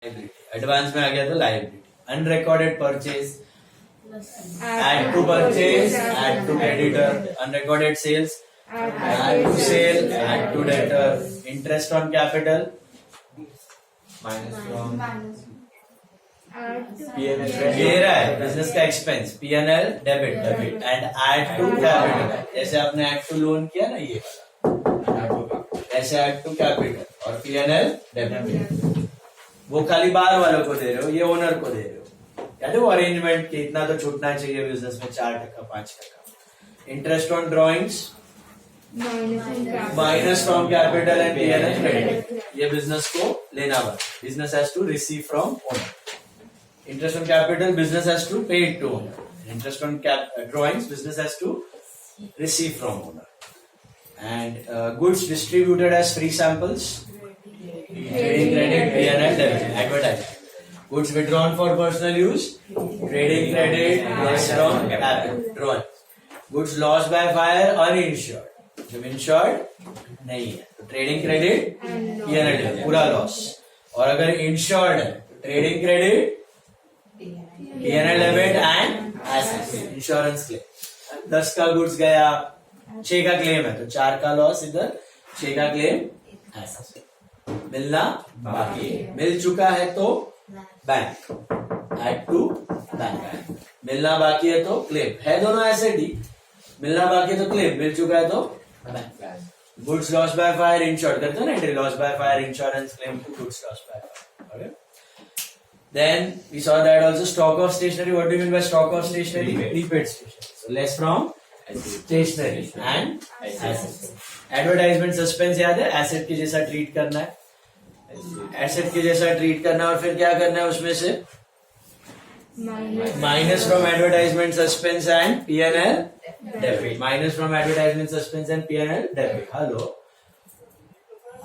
Advance में आ गया तो liability. Unrecorded purchase, add to purchase, add to creditor. Unrecorded sales, add to sale, add to debtor. Interest on capital, minus from ये रहा है business का expense, P&L debit debit. And add to capital, जैसे आपने add to loan किया ना, ये ऐसे ऐड टू कैपिटल और P&L डेबिट. वो खाली बाहर वालों को दे रहे हो, ये ओनर को दे रहे हो. याद है वो अरेंजमेंट कि इतना तो छूटना चाहिए बिजनेस में, 4% 5%. Interest on drawings minus from capital and P&L credit. ये बिजनेस को लेना बन. Business has to receive from owner. Interest on capital, business has to pay it to owner. Interest on drawings, business has to receive from owner. And goods distributed as free samples, trading credit, P&L debit, advertising. Goods withdrawn for personal use, trading credit, less from capital, drawing. Goods lost by fire, uninsured. जब insured नहीं है तो trading credit, P&L debit, पूरा loss. और अगर insured है तो trading credit, P&L debit and assets. Insurance claim, 10 का गुड्स गया, 6 का क्लेम है तो 4 का लॉस इधर, 6 का क्लेम एसेट. मिलना बाकी, मिल चुका है तो बैंक, ऐड टू बैंक. मिलना बाकी है तो क्लेम, है दोनों एसेट ही. मिलना बाकी है तो क्लेम, मिल चुका है तो bank. Goods loss by fire insured करते हो ना, entry loss by fire insurance claim to goods loss by fire. Then we saw that also stock of stationery. What do you mean by stock of stationery? Prepaid stationery. So less from stationery and assets. Advertisement suspense याद है, asset के जैसा treat करना है, asset के जैसा treat करना है. और फिर क्या करना है उसमें से minus from advertisement suspense and P&L debit. Minus from advertisement suspense and P&L debit. Hello.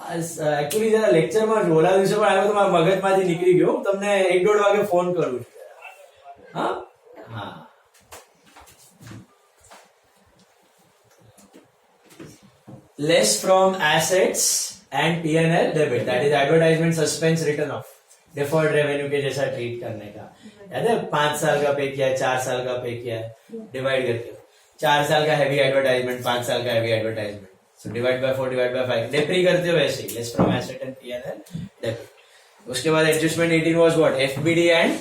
Actually जरा लेक्चर में રોલા દિવસે પણ આવ્યો તો મારા મગજમાંથી નીકળી ગયો. તમને 1-1.5 વાગે ફોન કરું છું. હા હા, less from assets and P&L debit, that is advertisement suspense written off. deferred revenue के जैसा ट्रीट करने का. याद है 5 साल का पे किया है, 4 साल का पे किया है, डिवाइड करके 4 साल का हैवी एडवर्टाइजमेंट, 5 साल का heavy advertisement. So divide by 4 divide by 5. डेप्री करते हो वैसे ही, less from asset and P&L debit. उसके बाद adjustment 18 was what? FBD and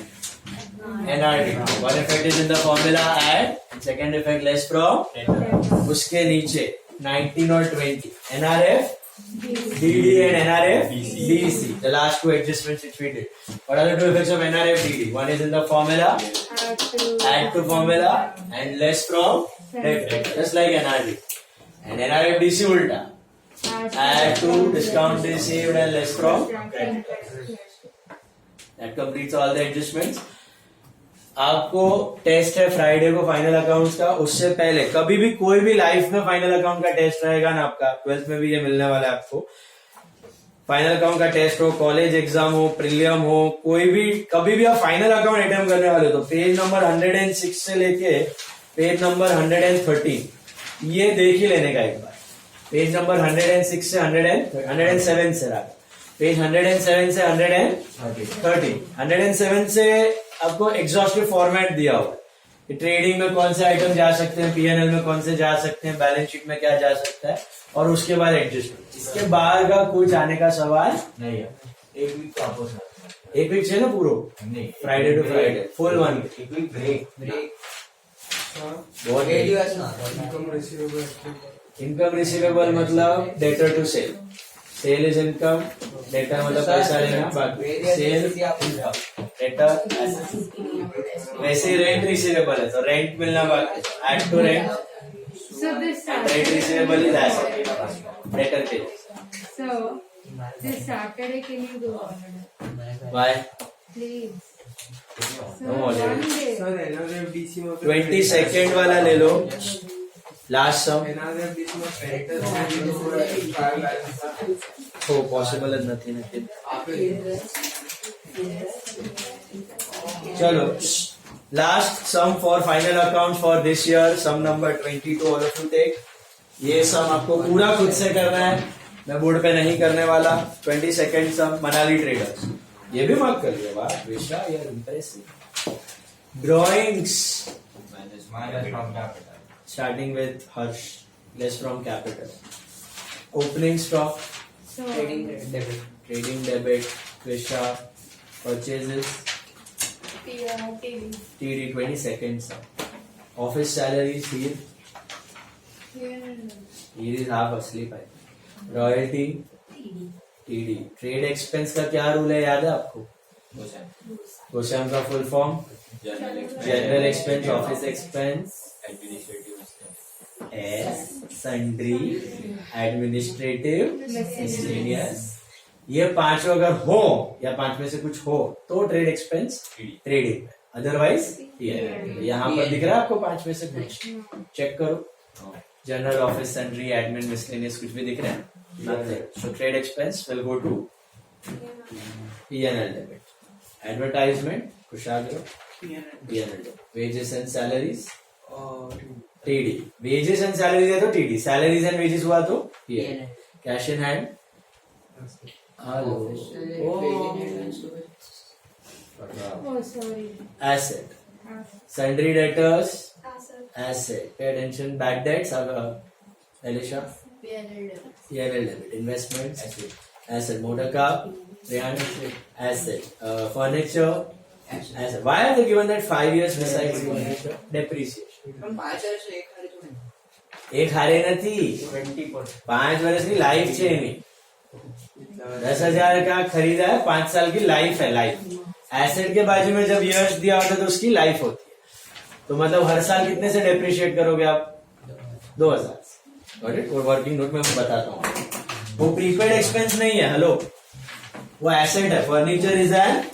NRD. One effect is in the formula add, and second effect less from. उसके नीचे 19 और 20 NRF DD and NRF DC. The last two adjustments which we did. What are the two effects of NRF DD? One is in the formula, add to formula, and less from debt, just like NRD. And NRF DC उल्टा, add to discount received and less from. That completes all the adjustments. आपको test है Friday को final accounts का. उससे पहले कभी भी कोई भी लाइफ में फाइनल अकाउंट का टेस्ट रहेगा ना आपका, 12th में भी ये मिलने वाला है आपको. फाइनल अकाउंट का टेस्ट हो, कॉलेज एग्जाम हो, प्रीलियम हो, कोई भी कभी भी आप फाइनल अकाउंट अटेम्प्ट करने वाले हो तो पेज नंबर 106 से लेके पेज नंबर 113 ये देख ही लेने का एक बार. पेज नंबर 106 से 107 से रहा, पेज 107 से 113. 107 से आपको एग्जॉस्टिव फॉर्मेट दिया हुआ है कि ट्रेडिंग में कौन से आइटम जा सकते हैं, P&L में कौन से जा सकते हैं, बैलेंस शीट में क्या जा सकता है, और उसके बाद एडजस्टमेंट. इसके बाद का कुछ आने का सवाल नहीं है. एक वीक का आपको एक वीक है ना पूरा, Friday to Friday full 1 week. एक वीक ब्रेक. इनकम रिसीवेबल मतलब debtor to sale. Sale is income, debtor मतलब पैसा लेना, बाकी सेल इनकम, डेटर. वैसे ही रेंट रिसीवेबल है तो रेंट मिलना बाकी, add to rent. Rent receivable is asset, debtor के. So this Saturday can you go? Why? Please. No holiday. Sir, 22nd वाला ले लो, लास्ट सम. हो पॉसिबल नहीं. चलो last sum for final account for this year, sum number 22. All of you take. ये sum आपको पूरा खुद से करना है, मैं बोर्ड पे नहीं करने वाला. 22nd सम, मनाली ट्रेडर्स. ये भी मार्क कर लिया, वाह विशा यार impressive. Drawings minus from capital. starting with Harsh, less from capital. Opening stock, So trading debit, Visha, purchases, TV. TD 20 seconds. Office salaries here. Here is half asleep. Royalty, TD. Trade expense का क्या rule है याद है आपको? गोशाम का full form general expense, office expense, Administrative expense. S sundry, administrative, miscellaneous. ये पांचों अगर हो या पांच में से कुछ हो तो ट्रेड एक्सपेंस ट्रेडिंग, अदरवाइज यहाँ पर दिख रहा है आपको पांच में से कुछ, चेक करो. General, office, sundry, admin, miscellaneous कुछ भी दिख रहा है. So trade expense will go to P&L debit. Advertisement, Kushagra, P&L debit. Wages and salaries, TD. Wages and salaries है तो TD. Salaries and wages हुआ तो P&L. Cash in hand. Hello. Oh, sorry. Asset. Sundry debtors. Asset. Pay attention. Bad debts. Elisha. P&L debit. Investments. Asset. Motor car. Asset. Furniture. Asset. Why are they given that 5 years besides furniture? Depreciation. एक हारे નથી 5 વર્ષની life છે એની. 10,000 का खरीदा है, 5 साल की लाइफ है. लाइफ एसेट के बाजू में जब इयर्स दिया होता है तो उसकी लाइफ होती है. तो मतलब हर साल कितने से डेप्रिशिएट करोगे आप? 2000. वो वर्किंग नोट में मैं बताता हूँ. वो प्रीपेड एक्सपेंस नहीं है. हेलो, वो एसेट है. Furniture is an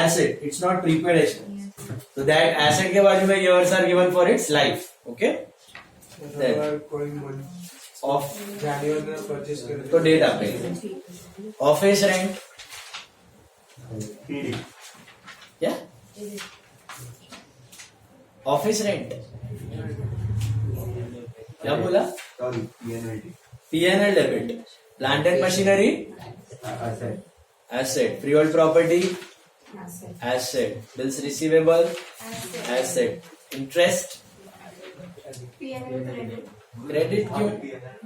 asset, it's not prepaid expense. तो दैट एसेट के बाजू में years are given for its life. Okay, of January में परचेज कर तो डेट आप देंगे. ऑफिस रेंट क्या? ऑफिस रेंट क्या बोला? P&L debit. Plant and machinery, asset. Freehold property, asset. Bills receivable, asset. Interest, credit क्यों?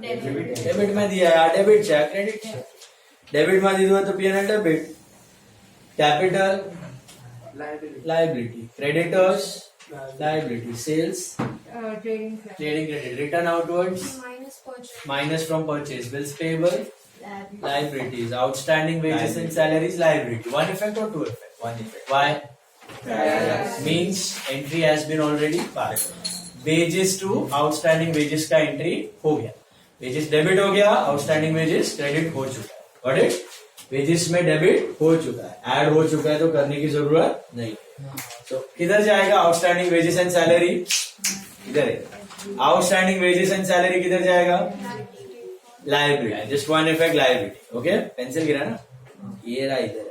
डेबिट में दिया है, डेबिट है, क्रेडिट है. डेबिट में दीधुं तो P&L debit. Capital liability, creditors liability, sales Trading. Trading credit, return outwards minus from purchase, bills payable liabilities, outstanding wages and salaries liability. One effect or two effect? One effect. Why? Means entry has been already passed. Wages to outstanding wages का entry हो गया. Wages debit हो गया, outstanding wages credit हो चुका है. Got it? Wages में debit हो चुका है, add हो चुका है तो करने की जरूरत नहीं. So किधर जाएगा outstanding wages and salary? इधर है. आउटस्टैंडिंग वेजेस एंड सैलरी किधर जाएगा? Liability. Just one effect liability. Okay, pencil गिरा ना, ये रहा इधर है,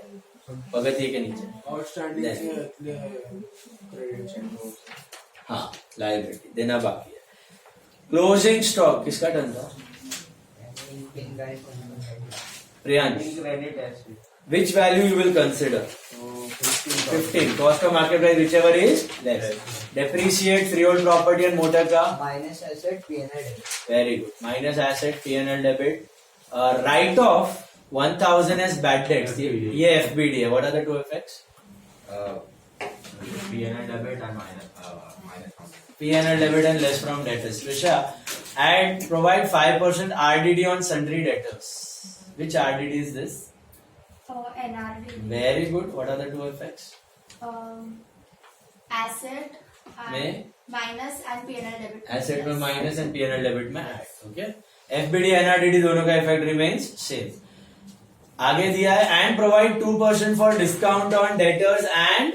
पगथिये के नीचे. Outstanding credit. हाँ, लायबिलिटी देना बाकी है. क्लोजिंग स्टॉक किसका टर्न था? Priyansh. Which value you will consider? 15. Cost of market price, whichever is less. Depreciate freehold property and motor car. Minus asset, P&L debit. Very good. Minus asset, P&L debit. Write off 1,000 as bad debts. ये FBD है. What are the two effects? P&L debit and minus. P&L debit and less from debtors. Trisha, and provide 5% RDD on sundry debtors. Which RDD is this? NRD. Very good. What are the two effects? Asset में minus and P&L debit. Asset में minus and P&L debit में add. Okay, FBD NRDD दोनों का effect remains same. आगे दिया है and provide 2% for discount on debtors and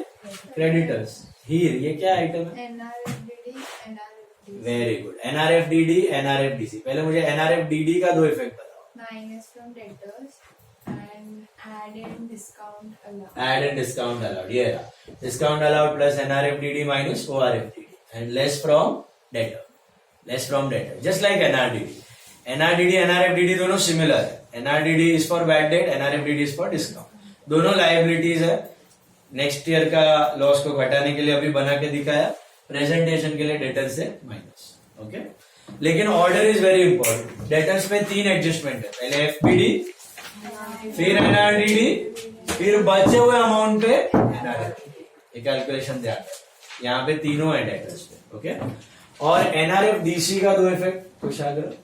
creditors. Here ये क्या आइटम है? NRFDD, NRFDC. Very good. NRFDD, NRFDC. पहले मुझे एनआरएफडीडी का दो इफेक्ट बताओ. Minus from debtors and add in discount allowed. Add and discount allowed. ये रहा discount allowed plus NRFDD minus ORFDD and less from debtor. Less from debtor just like NRDD. NRDD NRFDD दोनों similar है. NRDD is for bad debt, NRFDD is for discount. दोनों liabilities है. Next year का loss को घटाने के लिए अभी बना के दिखाया, प्रेजेंटेशन के लिए डेटर से माइनस. ओके, लेकिन order is very important. Debtors में 3 एडजस्टमेंट है, पहले एफपीडी, फिर एनआरडीडी, फिर बचे हुए अमाउंट पे एनआरएफ. ये कैलकुलेशन ध्यान रखना. यहाँ पे तीनों है डेटर्स पे. ओके, और एनआरएफ डीसी का दो इफेक्ट कुशाग्र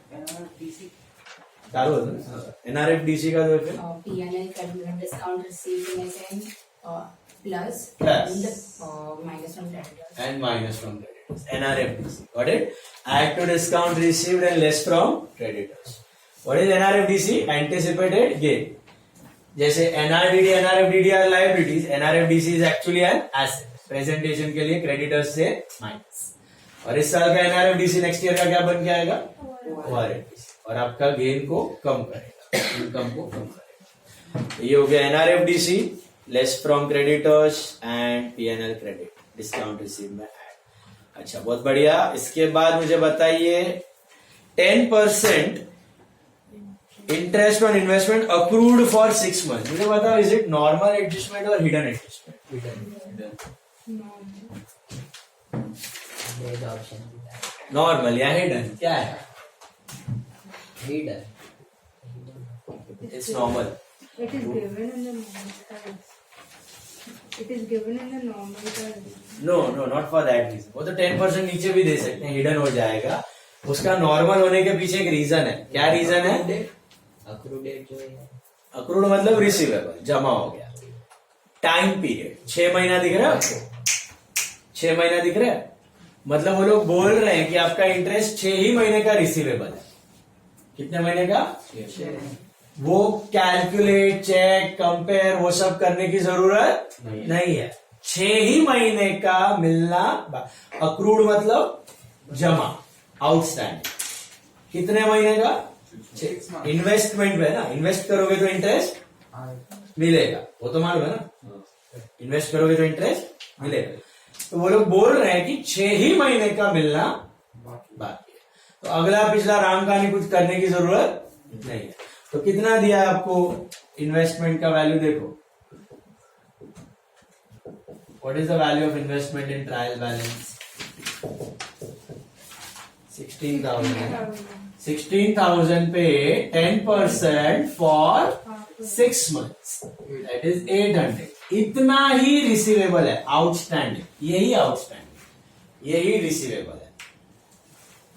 चालू होता. एनआरएफ डीसी का दो effect P&L credit discount received in essence plus Plus. and minus from creditors. and minus from creditors. NRFDC. Got it? Add to discount received and less from creditors. What is NRFDC? Anticipated gain. जैसे NRDD, NRFDD are liabilities. NRFDC is actually an asset. Presentation के लिए creditors से minus. और इस साल का NRFDC next year का क्या बन के आएगा? ORFDC. और आपका गेन को कम करेगा, इनकम को कम करेगा. ये हो गया NRFDC, less from creditors and P&L credit, discount receive में ऐड. अच्छा, बहुत बढ़िया. इसके बाद मुझे बताइए 10% interest on investment accrued for 6 months. मुझे बताओ, इज इट नॉर्मल एडजस्टमेंट और हिडन एडजस्टमेंट? नॉर्मल या हिडन क्या है? Leader. It's normal. It is given in the normal price. It is given in the normal price. No no, not for that reason. वो तो 10% नीचे भी दे सकते हैं, हिडन हो जाएगा. उसका नॉर्मल होने के पीछे एक रीजन है. क्या रीजन है? Accrued date जो है. अक्रूड मतलब रिसीवेबल, जमा हो गया. टाइम पीरियड 6 महीना दिख रहा है आपको? 6 महीना दिख रहा है. मतलब वो लोग बोल रहे हैं कि आपका इंटरेस्ट 6 ही महीने का रिसीवेबल है. कितने महीने का? वो कैलकुलेट, चेक, कंपेयर वो सब करने की जरूरत नहीं है. 6 ही महीने का मिलना. अक्रूड मतलब जमा, आउटस्टैंडिंग. कितने महीने का? इन्वेस्टमेंट में ना, इन्वेस्ट करोगे तो इंटरेस्ट मिलेगा, वो तो मालूम है ना. इन्वेस्ट करोगे तो इंटरेस्ट मिलेगा. तो वो लोग बोल रहे हैं कि 6 ही महीने का मिलना बाकी है. तो अगला पिछला राम कहानी कुछ करने की जरूरत नहीं है. तो कितना दिया है आपको इन्वेस्टमेंट का वैल्यू? देखो, what is the value of investment in trial balance? 16,000. 16,000 पे 10% फॉर 6 months, दैट इज 800. इतना ही रिसीवेबल है, आउटस्टैंडिंग. यही आउटस्टैंडिंग, यही रिसीवेबल है.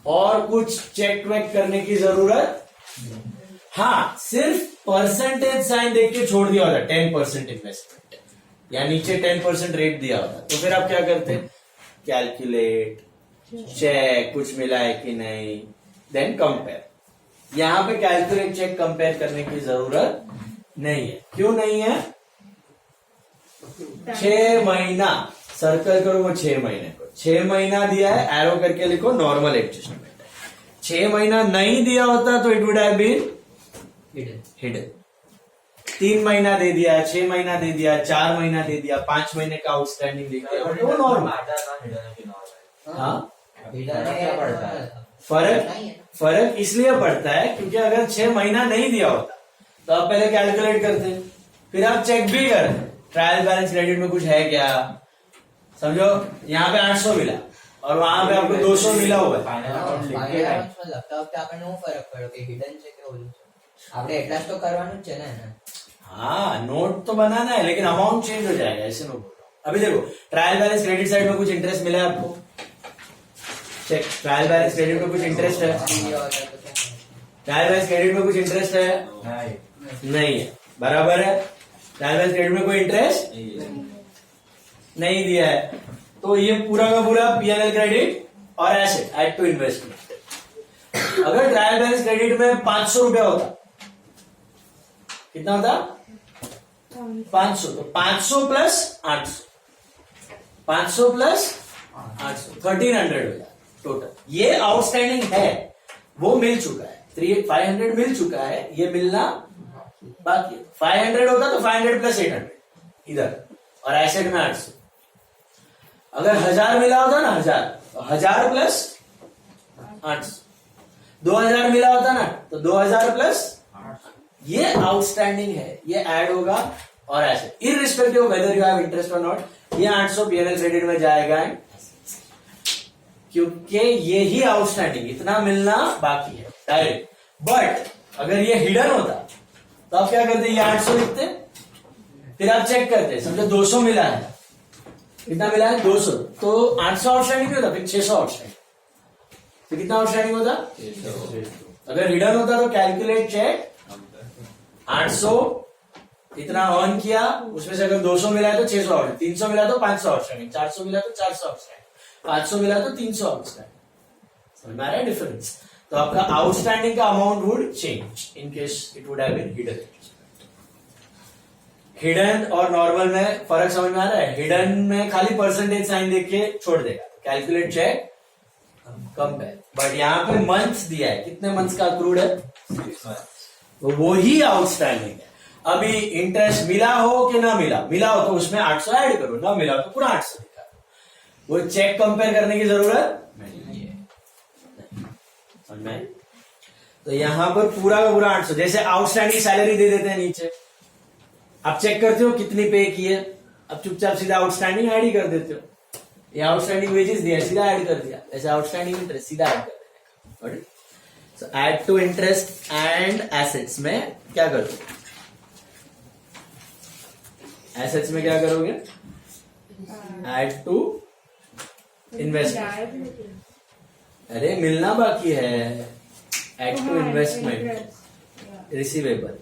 और कुछ चेक वेक करने की जरूरत. हाँ, सिर्फ परसेंटेज साइन देख के छोड़ दिया होता 10% इन्वेस्टमेंट, या नीचे 10% रेट दिया होता, तो फिर आप क्या करते? कैलकुलेट, चेक कुछ मिला है कि नहीं, देन कंपेयर. यहां पे कैलकुलेट, चेक, कंपेयर करने की जरूरत नहीं है. क्यों नहीं है? 6 महीना सर्कल करो, वो 6 महीने को 6 महीना दिया है, एरो करके लिखो, नॉर्मल एडजस्टमेंट है. 6 महीना नहीं दिया होता तो it would have been hidden. 3 महीना दे दिया, 6 महीना दे दिया, 4 महीना दे दिया, 5 महीने का आउटस्टैंडिंग दे दिया, वो नॉर्मल. हाँ, क्या पड़ता है? फर्क इसलिए पड़ता है क्योंकि अगर 6 महीना नहीं दिया होता तो आप पहले कैलकुलेट करते हैं, फिर आप चेक भी करते हैं ट्रायल बैलेंस क्रेडिट में कुछ है क्या. समझो, यहाँ पे 800 मिला और वहां पे आपको 200 मिला हुआ है. ફાઇનાન્સમાં લખતા વખતે આપણને શું ફરક પડ્યો કે હિડન છે કે ઓલું છે? આપણે એટલા જ તો કરવાનું જ છે ને એને. हाँ, नोट तो बनाना है लेकिन अमाउंट चेंज हो जाएगा, ऐसे मैं बोल रहा हूँ. अभी देखो, ट्रायल बैलेंस क्रेडिट साइड में कुछ इंटरेस्ट मिला है आपको? चेक, ट्रायल बैलेंस क्रेडिट में कुछ इंटरेस्ट है? ट्रायल बैलेंस क्रेडिट में कुछ इंटरेस्ट है? नहीं है. बराबर है. ट्रायल बैलेंस क्रेडिट में कोई इंटरेस्ट नहीं दिया है, तो ये पूरा का पूरा P&L क्रेडिट और एसेट एड टू इन्वेस्टमेंट. अगर ट्रायल बैलेंस क्रेडिट में 500 रुपया होता, कितना होता? 500. तो 500 प्लस 800, 500 प्लस 800, 1300 हो जाए टोटल. ये आउटस्टैंडिंग है, वो मिल चुका है. 500 मिल चुका है, ये मिलना बाकी. 500 होता तो 500 प्लस 800 इधर, और एसेट में 800. अगर 1000 मिला होता ना, 1000 प्लस 800. 2000 मिला होता ना, तो 2000 प्लस. ये आउटस्टैंडिंग है, ये ऐड होगा और asset, irrespective whether you have interest और नॉट, ये 800 पीएनएल क्रेडिट में जाएगा, क्योंकि ये ही आउटस्टैंडिंग, इतना मिलना बाकी है डायरेक्ट। बट अगर ये हिडन होता तो आप क्या करते, ये 800 लिखते, फिर आप चेक करते, समझो 200 मिला है, कितना मिला है 200, तो 800 आउटस्टैंडिंग नहीं होता, फिर 600 आउटस्टैंडिंग, तो कितना आउटस्टैंडिंग होता, अगर हिडन होता तो कैलकुलेट चेक 800 इतना अर्न किया, उसमें से अगर 200 मिला है तो 600 आउटस्टैंडिंग, 300 मिला तो 500 आउटस्टैंडिंग, 400 मिला तो 400 आउटस्टैंडिंग, 500 मिला तो 300 आउटस्टैंडिंग। समझ में आ रहा है डिफरेंस? तो आपका आउटस्टैंडिंग का amount would change in case it would have been hidden. Hidden और नॉर्मल में फर्क समझ में आ रहा है? हिडन में खाली परसेंटेज साइन देख के छोड़ देगा, कैलकुलेट चेक कंपेयर, बट यहाँ पे मंथ्स दिया है, कितने मंथ्स का अक्रूड है, तो वो ही आउटस्टैंडिंग है। अभी इंटरेस्ट मिला हो कि ना मिला, मिला हो तो उसमें 800 ऐड करो, ना मिला तो पूरा 800 दिखा दो, वो चेक कंपेयर करने की जरूरत नहीं है। समझ में आई? तो यहां पर पूरा का पूरा 800, जैसे आउटस्टैंडिंग सैलरी दे देते हैं नीचे, आप चेक करते हो कितनी पे की है, अब चुपचाप सीधा आउटस्टैंडिंग ऐड ही कर देते हो, ये आउटस्टैंडिंग वेजेस दिया सीधा ऐड कर दिया, ऐसे आउटस्टैंडिंग इंटरेस्ट सीधा ऐड कर देने का। So add to interest and assets में क्या करोगे, एसेट्स में क्या करोगे, ऐड टू इन्वेस्टमेंट, अरे मिलना बाकी है, add to investment receivable,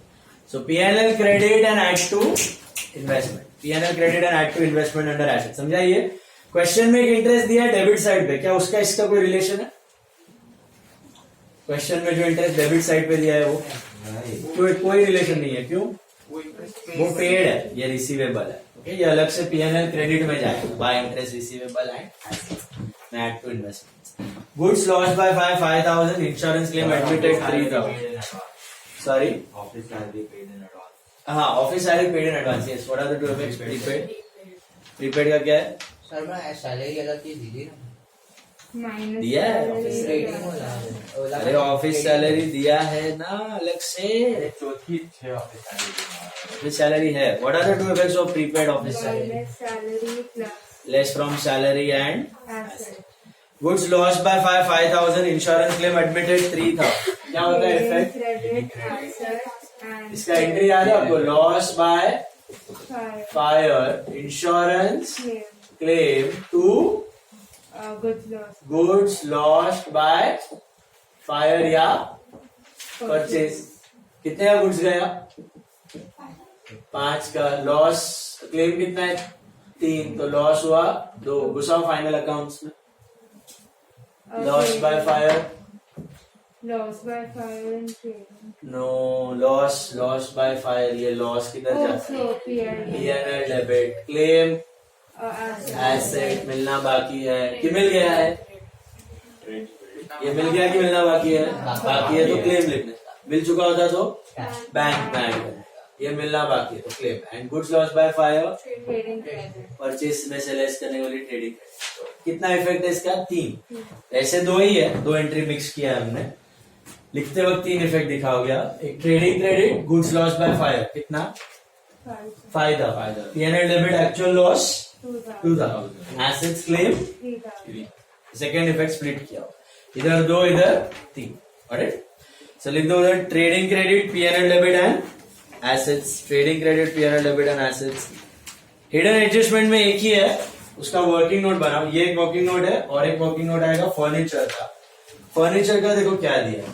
so PNL credit and add to investment, PNL credit and add to investment under asset. समझाइए, क्वेश्चन में एक इंटरेस्ट दिया है डेबिट साइड पे, क्या उसका इसका कोई रिलेशन है? क्वेश्चन में जो इंटरेस्ट डेबिट साइड पे दिया है वो कोई रिलेशन नहीं है, क्यों? वो पेड है, ये रिसीवेबल है, ओके, ये अलग से पीएनएल क्रेडिट में जाएगा, by interest receivable and add to investment. Goods lost by 5,000, insurance claim admitted 3,000, sorry office salary paid in advance, हाँ office salary paid in advance, yes, what are the two effects? Prepaid, prepaid का क्या है? Sir मैं salary अलग चीज दी ना, minus दिया है ऑफिस रेटिंग होला, अरे ऑफिस सैलरी दिया है ना अलग से, चौथी 6 ऑफिस सैलरी, ऑफिस सैलरी है, what are the two effects of prepaid office salary? Minus salary plus less from salary and asset, goods lost by 5,000, insurance claim admitted 3,000, क्या होता है इफेक्ट? क्रेडिट एसेट एंड इसका entry याद है आपको, loss by fire, insurance claim to goods lost by fire या purchase, कितने का गुड्स गया? 5 का, लॉस क्लेम कितना है? 3, तो लॉस हुआ 2, घुसाओ फाइनल अकाउंट्स में, loss by fire, loss by fire and no loss by fire, ये लॉस किधर जाता है? पीएनएल डेबिट, क्लेम एसेट मिलना बाकी है कि मिल गया है, ये मिल गया कि मिलना बाकी है, बाकी है तो क्लेम लिखने का, मिल चुका होता तो बैंक, ये मिलना बाकी है तो claim, and goods loss by fire, purchase में से लेस करने वाली ट्रेडिंग, कितना इफेक्ट है इसका? 3, ऐसे 2 ही है, 2 एंट्री मिक्स किया है हमने, लिखते वक्त 3 इफेक्ट दिखा हो गया, एक trading credit, goods loss by fire कितना? फायदा, PNL debit actual loss 2,000, assets claim, second effect split किया, इधर 2 इधर 3, ऑलराइट, सो लिख दो उधर trading credit, PNL debit and assets, trading credit, PNL debit and assets. Hidden adjustment में एक ही है, उसका वर्किंग नोट बनाओ, ये एक वर्किंग नोट है और एक वर्किंग नोट आएगा फर्नीचर का। फर्नीचर का देखो क्या दिया है,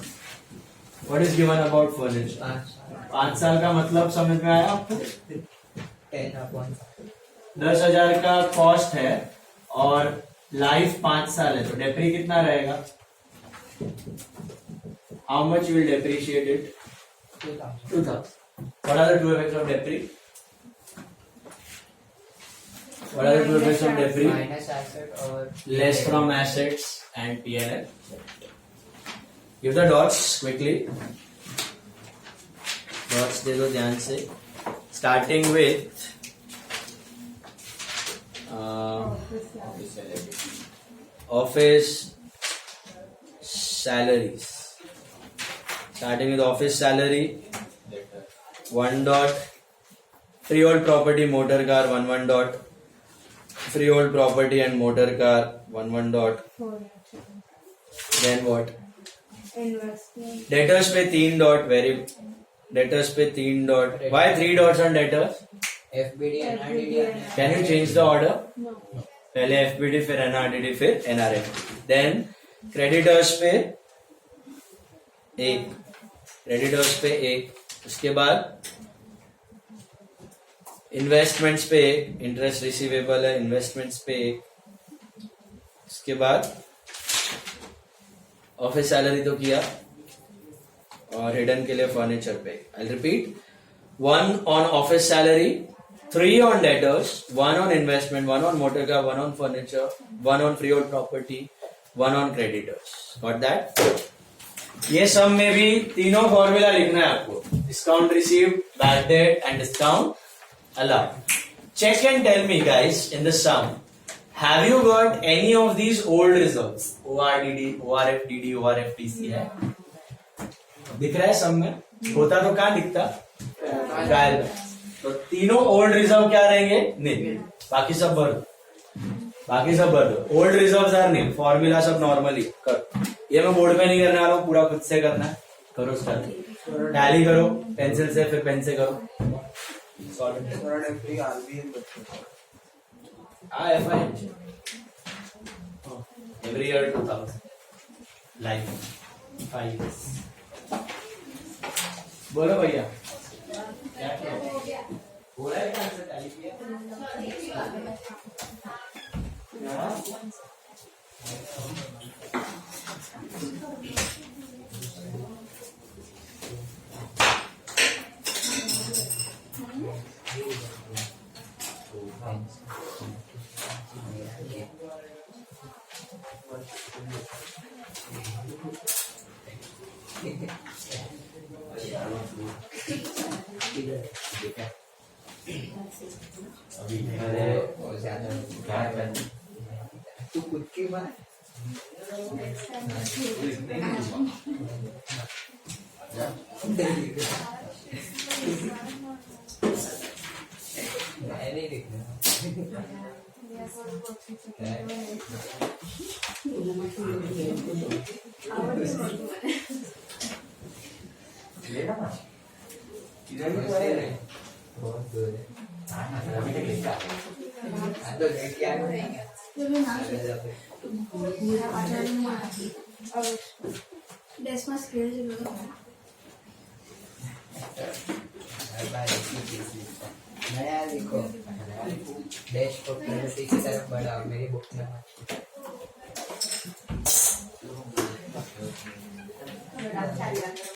what is given about furniture, 5 साल का मतलब समझ में आया आपको? 10,000 का कॉस्ट है और लाइफ 5 साल है, तो डेप्री कितना रहेगा? How much will depreciate it? 2,000. What are the 2 effects of debris? What are the 2 effects of debris? Minus asset और Less from assets and P&L. Give the dots quickly. Dots दे दो ध्यान से. Starting with office salaries. Starting with office salary. 1 dot freehold property motor car 1 dot, freehold property and motor car 1 dot. 4 lakhs. Then what? Investment. Debtors पे 3 dot, very debtors पे 3 dot. Why 3 dots on debtors? FBD NRDD and Can you change the order? No. पहले FBD फिर NRDD फिर NRF. Then creditors पे 1, creditors पे 1, उसके बाद investments पे 1, इंटरेस्ट रिसीवेबल है इन्वेस्टमेंट्स पे 1, उसके बाद ऑफिस सैलरी तो किया और हिडन के लिए फर्नीचर पे. I repeat, 1 on office salary, 3 on debtors, 1 on investment, 1 on motor car, 1 on furniture, 1 on freehold property, 1 on creditors. Got that? ये सब में भी तीनों फॉर्मूला लिखना है आपको. Discount received, bad debt and discount allowed. Check and tell me guys in the sum. Have you got any of these old reserves? ORDD, ORFDD, ORFTC है. दिख रहा है सब में? होता तो कहाँ दिखता? ट्रायल में. तो तीनों ओल्ड रिजर्व क्या रहेंगे? नहीं. बाकी सब भर दो. ओल्ड रिजर्व आर नहीं. फॉर्मूला सब नॉर्मली कर. ये मैं बोर्ड पे नहीं करने वाला हूँ, पूरा खुद से करना है. करो स्टार्ट. टैली करो पेंसिल से, फिर पेन से करो. Every year 2000. Life 5 years. बोलो भैया. क्या किया? बोला है कहाँ से टैली किया? अरे वो ज्यादा क्या कर तू खुद की बात मैं नहीं दिखना. लेना ना इधर भी बहुत पड़े. दूर है. अभी तक लेता तो लेके आ That's my skills. नया लिखो. डैश को प्रगति की तरफ बढ़ाओ. मेरी बुक में